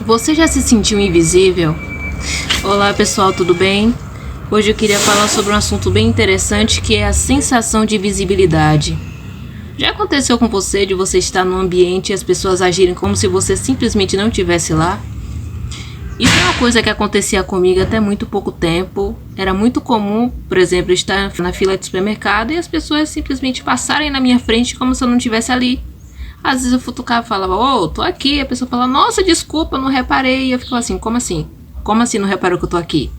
Você já se sentiu invisível? Olá pessoal, tudo bem? Hoje eu queria falar sobre um assunto bem interessante, que é a sensação de visibilidade. Já aconteceu com você de você estar num ambiente e as pessoas agirem como se você simplesmente não estivesse lá? Isso é uma coisa que acontecia comigo até muito pouco tempo. Era muito comum, por exemplo, estar na fila de supermercado e as pessoas simplesmente passarem na minha frente como se eu não estivesse ali. Às vezes eu futucava e falava, tô aqui. A pessoa falava, nossa, desculpa, não reparei. E eu ficava assim, como assim? Como assim não reparou que eu tô aqui?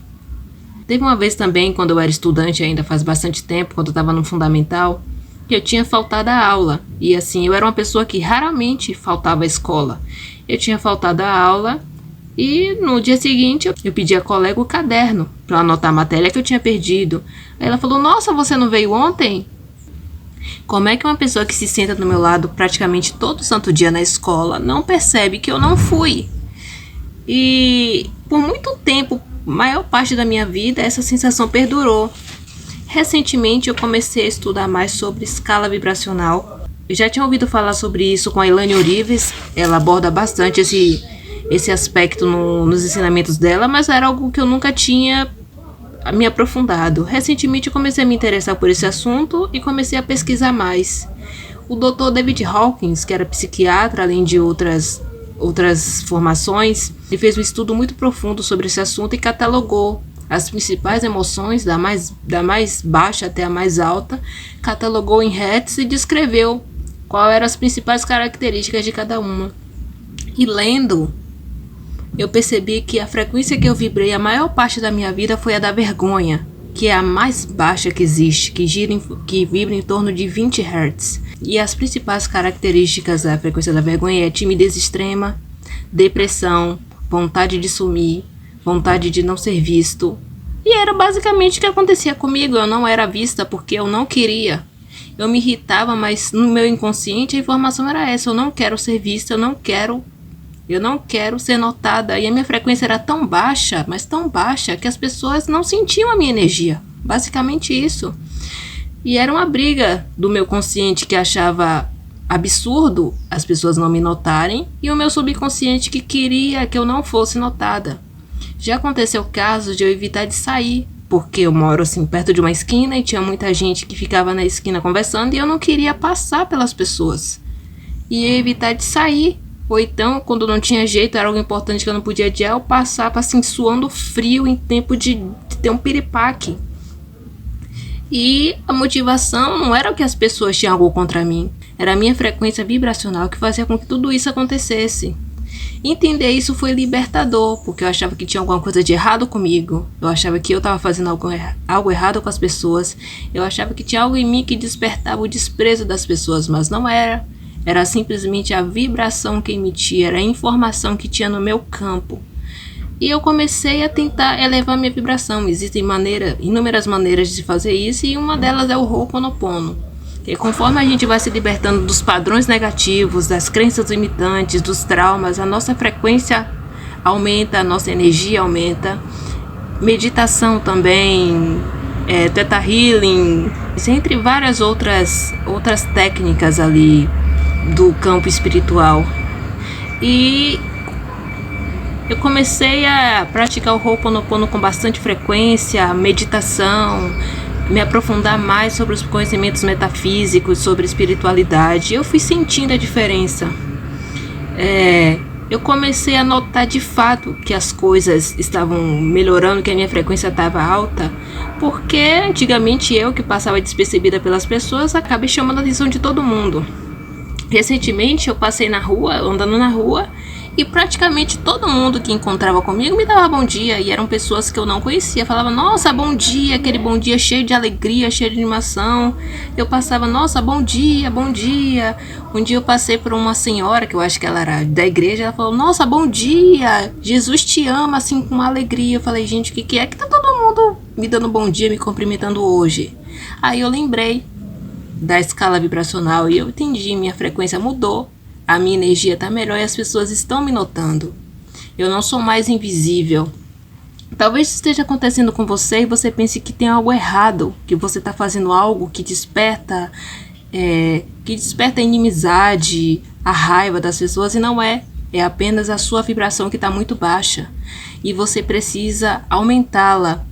Teve uma vez também, quando eu era estudante ainda, faz bastante tempo, quando eu estava no fundamental, que eu tinha faltado a aula. E assim, eu era uma pessoa que raramente faltava à escola. Eu tinha faltado a aula e no dia seguinte eu pedi à colega o caderno para anotar a matéria que eu tinha perdido. Aí ela falou, nossa, você não veio ontem? Como é que uma pessoa que se senta do meu lado praticamente todo santo dia na escola não percebe que eu não fui? E por muito tempo, maior parte da minha vida, essa sensação perdurou. Recentemente eu comecei a estudar mais sobre escala vibracional. Eu já tinha ouvido falar sobre isso com a Elaine Orives. Ela aborda bastante esse aspecto nos ensinamentos dela, mas era algo que eu nunca tinha me aprofundado. Recentemente eu comecei a me interessar por esse assunto e comecei a pesquisar mais. O Dr. David Hawkins, que era psiquiatra, além de outras formações, ele fez um estudo muito profundo sobre esse assunto e catalogou as principais emoções, da mais baixa até a mais alta, catalogou em hertz e descreveu quais eram as principais características de cada uma. E lendo, eu percebi que a frequência que eu vibrei a maior parte da minha vida foi a da vergonha, que é a mais baixa que existe, que vibra em torno de 20 Hz. E as principais características da frequência da vergonha é timidez extrema, depressão, vontade de sumir, vontade de não ser visto. E era basicamente o que acontecia comigo. Eu não era vista porque eu não queria. Eu me irritava, mas no meu inconsciente a informação era essa: eu não quero ser vista, eu não quero ser notada. E a minha frequência era tão baixa, mas tão baixa, que as pessoas não sentiam a minha energia. Basicamente isso. E era uma briga do meu consciente, que achava absurdo as pessoas não me notarem, e o meu subconsciente, que queria que eu não fosse notada. Já aconteceu casos de eu evitar de sair, porque eu moro assim perto de uma esquina e tinha muita gente que ficava na esquina conversando e eu não queria passar pelas pessoas. E eu evitar de sair. Ou então, quando não tinha jeito, era algo importante que eu não podia adiar, eu passava assim, suando frio em tempo de ter um piripaque. E a motivação não era o que as pessoas tinham algo contra mim. Era a minha frequência vibracional que fazia com que tudo isso acontecesse. Entender isso foi libertador, porque eu achava que tinha alguma coisa de errado comigo. Eu achava que eu estava fazendo algo errado com as pessoas. Eu achava que tinha algo em mim que despertava o desprezo das pessoas, mas não era. Era simplesmente a vibração que emitia, era a informação que tinha no meu campo. E eu comecei a tentar elevar minha vibração. Existem inúmeras maneiras de fazer isso, e uma delas é o Ho'oponopono. E conforme a gente vai se libertando dos padrões negativos, das crenças limitantes, dos traumas, a nossa frequência aumenta, a nossa energia aumenta. Meditação também, Theta Healing, entre várias outras técnicas ali do campo espiritual. E eu comecei a praticar o Ho'oponopono com bastante frequência, meditação, me aprofundar mais sobre os conhecimentos metafísicos, sobre espiritualidade. Eu fui sentindo a diferença. Eu comecei a notar de fato que as coisas estavam melhorando, que a minha frequência estava alta, porque antigamente eu, que passava despercebida pelas pessoas, acabei chamando a atenção de todo mundo. Recentemente eu passei na rua, andando na rua, e praticamente todo mundo que encontrava comigo me dava bom dia, e eram pessoas que eu não conhecia. Falava, nossa, bom dia, aquele bom dia cheio de alegria, cheio de animação. Eu passava, nossa, bom dia, bom dia. Um dia eu passei por uma senhora, que eu acho que ela era da igreja, ela falou, nossa, bom dia, Jesus te ama, assim, com alegria. Eu falei, gente, o que é que tá todo mundo me dando bom dia, me cumprimentando hoje? Aí eu lembrei da escala vibracional e eu entendi, minha frequência mudou, a minha energia está melhor e as pessoas estão me notando. Eu não sou mais invisível. Talvez esteja acontecendo com você e você pense que tem algo errado, que você está fazendo algo que desperta a inimizade, a raiva das pessoas, e não é. é apenas a sua vibração que está muito baixa e você precisa aumentá-la.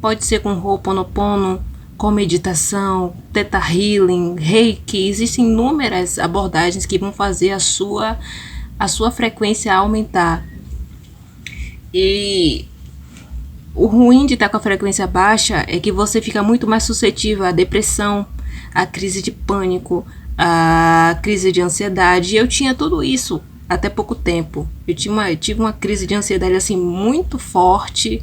Pode ser com Ho'oponopono, com meditação, Theta Healing, Reiki. Existem inúmeras abordagens que vão fazer a sua frequência aumentar. E o ruim de estar com a frequência baixa é que você fica muito mais suscetível à depressão, à crise de pânico, à crise de ansiedade. E eu tinha tudo isso até pouco tempo. Eu tive uma crise de ansiedade assim muito forte.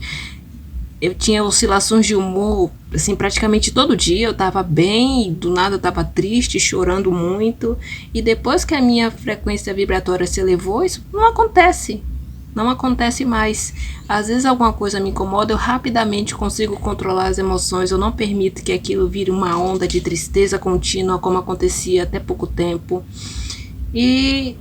Eu tinha oscilações de humor assim praticamente todo dia. Eu estava bem, do nada eu estava triste, chorando muito. E depois que a minha frequência vibratória se elevou, isso não acontece. Não acontece mais. Às vezes alguma coisa me incomoda, eu rapidamente consigo controlar as emoções. Eu não permito que aquilo vire uma onda de tristeza contínua, como acontecia até pouco tempo. E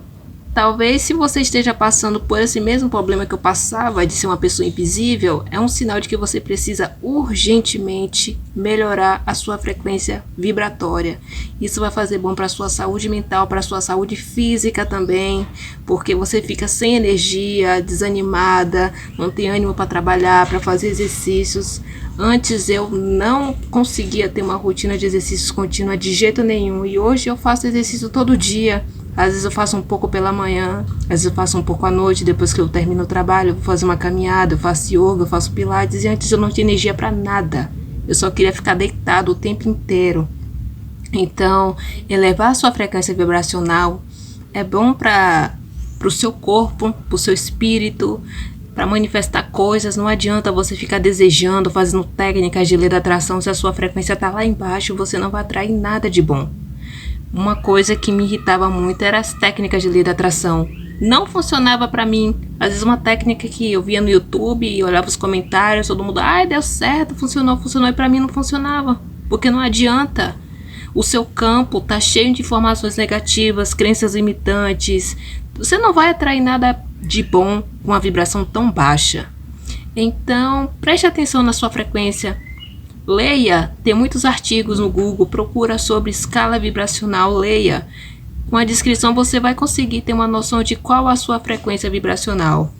talvez se você esteja passando por esse mesmo problema que eu passava, de ser uma pessoa invisível, é um sinal de que você precisa urgentemente melhorar a sua frequência vibratória. Isso vai fazer bom para a sua saúde mental, para a sua saúde física também, porque você fica sem energia, desanimada, não tem ânimo para trabalhar, para fazer exercícios. Antes eu não conseguia ter uma rotina de exercícios contínua de jeito nenhum, e hoje eu faço exercício todo dia. Às vezes eu faço um pouco pela manhã, às vezes eu faço um pouco à noite, depois que eu termino o trabalho, eu vou fazer uma caminhada, eu faço yoga, eu faço pilates, e antes eu não tinha energia para nada. Eu só queria ficar deitado o tempo inteiro. Então, elevar a sua frequência vibracional é bom para o seu corpo, para o seu espírito, para manifestar coisas. Não adianta você ficar desejando, fazendo técnicas de lei da atração. Se a sua frequência está lá embaixo, você não vai atrair nada de bom. Uma coisa que me irritava muito era as técnicas de lei da atração. Não funcionava para mim. Às vezes uma técnica que eu via no YouTube e olhava os comentários, todo mundo, ai, deu certo, funcionou, e para mim não funcionava. Porque não adianta. O seu campo tá cheio de informações negativas, crenças limitantes. Você não vai atrair nada de bom com uma vibração tão baixa. Então, preste atenção na sua frequência. Leia, tem muitos artigos no Google, procura sobre escala vibracional, leia. Com a descrição você vai conseguir ter uma noção de qual a sua frequência vibracional.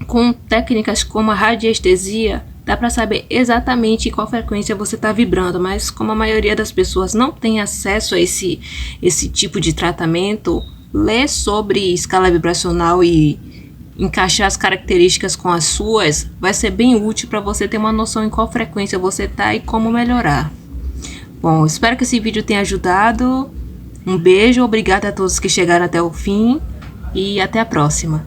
Com técnicas como a radiestesia, dá para saber exatamente qual frequência você está vibrando, mas como a maioria das pessoas não tem acesso a esse tipo de tratamento, ler sobre escala vibracional e encaixar as características com as suas vai ser bem útil para você ter uma noção em qual frequência você está e como melhorar. Bom, espero que esse vídeo tenha ajudado. Um beijo, obrigada a todos que chegaram até o fim e até a próxima.